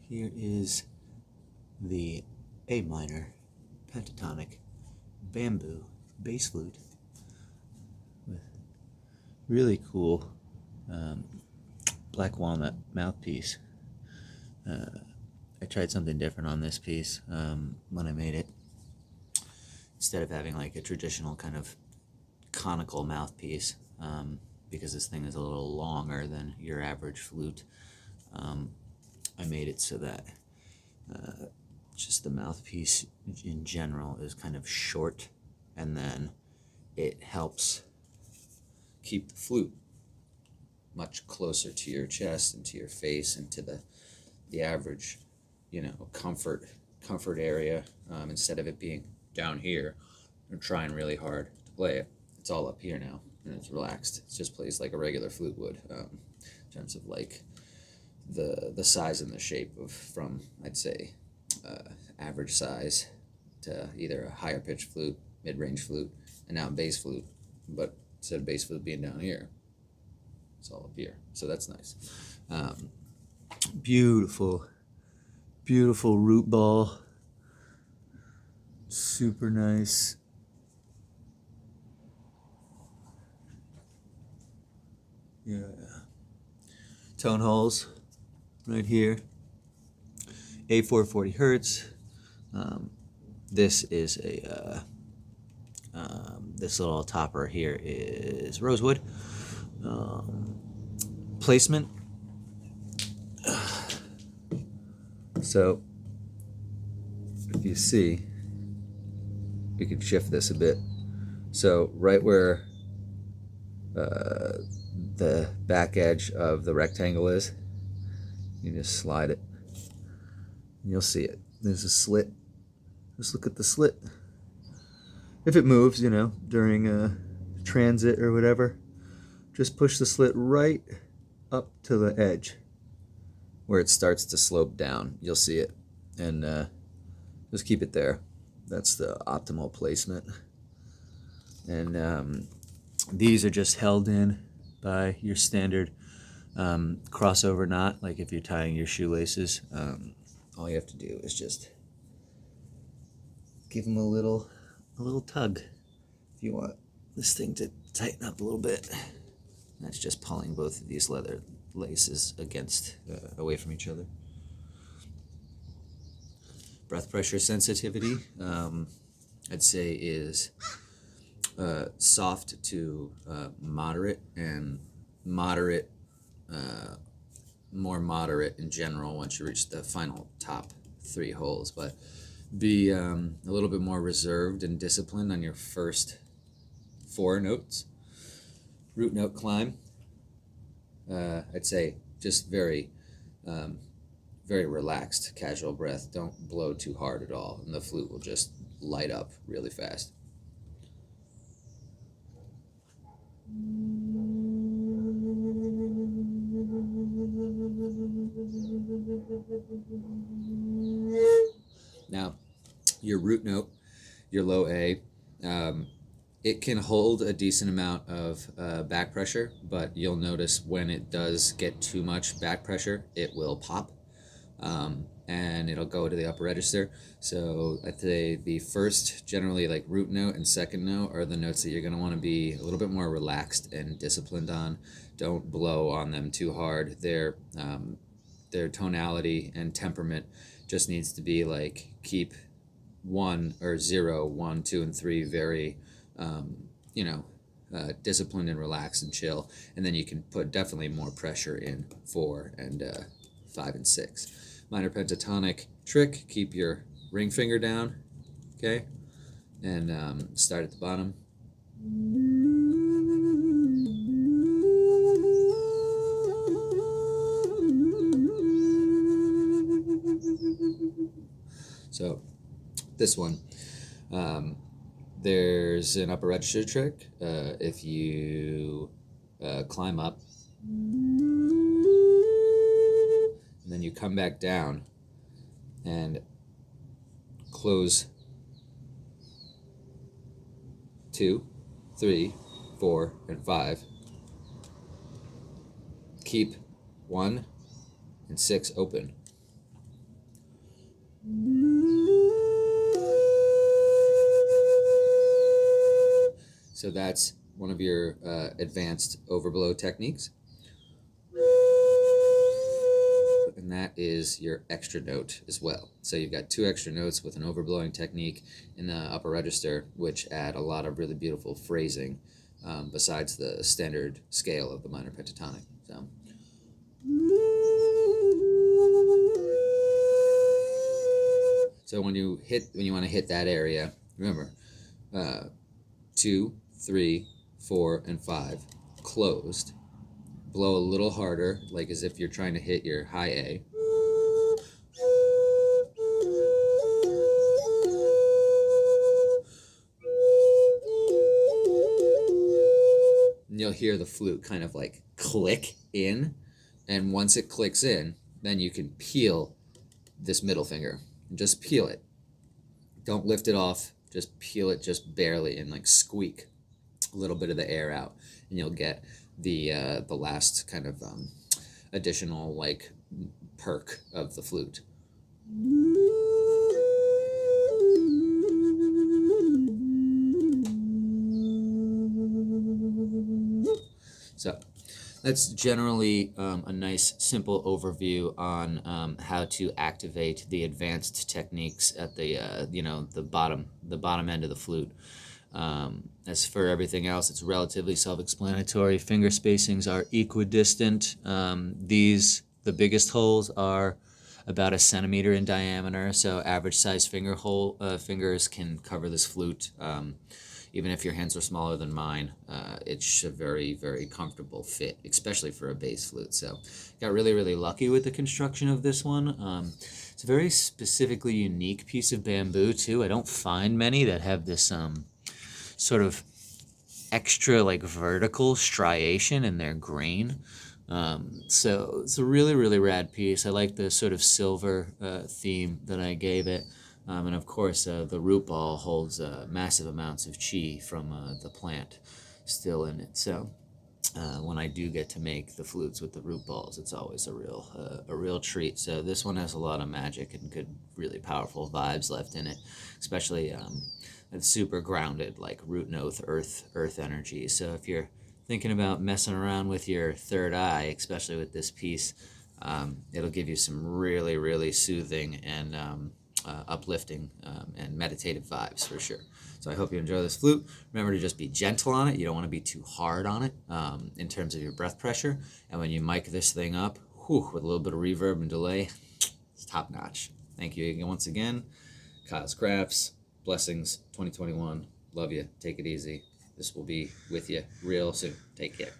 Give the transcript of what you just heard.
Here is the A minor pentatonic bamboo bass flute with really cool black walnut mouthpiece. I tried something different on this piece when I made it. Instead of having like a traditional kind of conical mouthpiece, because this thing is a little longer than your average flute, I made it so that just the mouthpiece in general is kind of short, and then it helps keep the flute much closer to your chest and to your face and to the average, comfort area, instead of it being down here and trying really hard to play it. It's all up here now and it's relaxed. It just plays like a regular flute would, in terms of like the size and the shape of, from I'd say average size to either a higher pitched flute, mid-range flute, and now bass flute. But instead of bass flute being down here, it's all up here. So that's nice. Beautiful root ball. Super nice. Yeah. Tone holes right here. A440 hertz. This is a this little topper here is rosewood. Placement. So if you see, you can shift this a bit. So right where the back edge of the rectangle is, you just slide it. You'll see it. There's a slit. Just look at the slit. If it moves, during a transit or whatever, just push the slit right up to the edge where it starts to slope down. You'll see it. And just keep it there. That's the optimal placement. And these are just held in by your standard crossover knot. Like if you're tying your shoelaces, all you have to do is just give them a little tug if you want this thing to tighten up a little bit. That's just pulling both of these leather laces against away from each other. Breath pressure sensitivity, I'd say, is soft to moderate, and moderate, more moderate in general once you reach the final top 3 holes. But be a little bit more reserved and disciplined on your first 4 notes. Root note climb, I'd say just very relaxed, casual breath. Don't blow too hard at all, and the flute will just light up really fast. Now, your root note, your low A, it can hold a decent amount of back pressure, but you'll notice when it does get too much back pressure, it will pop. And it'll go to the upper register. So I'd say the first, generally like root note and second note, are the notes that you're going to want to be a little bit more relaxed and disciplined on. Don't blow on them too hard. Their tonality and temperament just needs to be like, keep 1 or 0, 1, 2, and 3 very disciplined and relaxed and chill, and then you can put definitely more pressure in 4 and 5 and 6. Minor pentatonic trick, keep your ring finger down, okay, and start at the bottom. So this one, there's an upper register trick. If you climb up and then you come back down and close 2, 3, 4, and 5. Keep 1 and 6 open. So that's one of your advanced overblow techniques. And that is your extra note as well. So you've got 2 extra notes with an overblowing technique in the upper register, which add a lot of really beautiful phrasing besides the standard scale of the minor pentatonic. So when you want to hit that area, remember 2, 3, 4, and 5 closed. Blow a little harder, like as if you're trying to hit your high A. And you'll hear the flute kind of like click in, and once it clicks in, then you can peel this middle finger. Just peel it. Don't lift it off, just peel it just barely and like squeak a little bit of the air out, and you'll get the last kind of additional like perk of the flute. So that's generally a nice simple overview on how to activate the advanced techniques at the the bottom end of the flute. As for everything else, it's relatively self-explanatory. Finger spacings are equidistant. The biggest holes are about 1 centimeter in diameter, so average size fingers can cover this flute. Even if your hands are smaller than mine, it's a very, very comfortable fit, especially for a bass flute. So got really, really lucky with the construction of this one. It's a very specifically unique piece of bamboo, too. I don't find many that have this sort of extra like vertical striation in their grain. So it's a really, really rad piece. I like the sort of silver theme that I gave it. And of course, the root ball holds massive amounts of chi from the plant still in it. So when I do get to make the flutes with the root balls, it's always a real treat. So this one has a lot of magic and good, really powerful vibes left in it, especially it's super grounded, like root note, earth energy. So if you're thinking about messing around with your third eye, especially with this piece, it'll give you some really, really soothing and uplifting and meditative vibes for sure. So I hope you enjoy this flute. Remember to just be gentle on it. You don't want to be too hard on it in terms of your breath pressure. And when you mic this thing up, with a little bit of reverb and delay, it's top notch. Thank you once again. Kyle's Crafts. Blessings 2021. Love you. Take it easy. This will be with you real soon. Take care.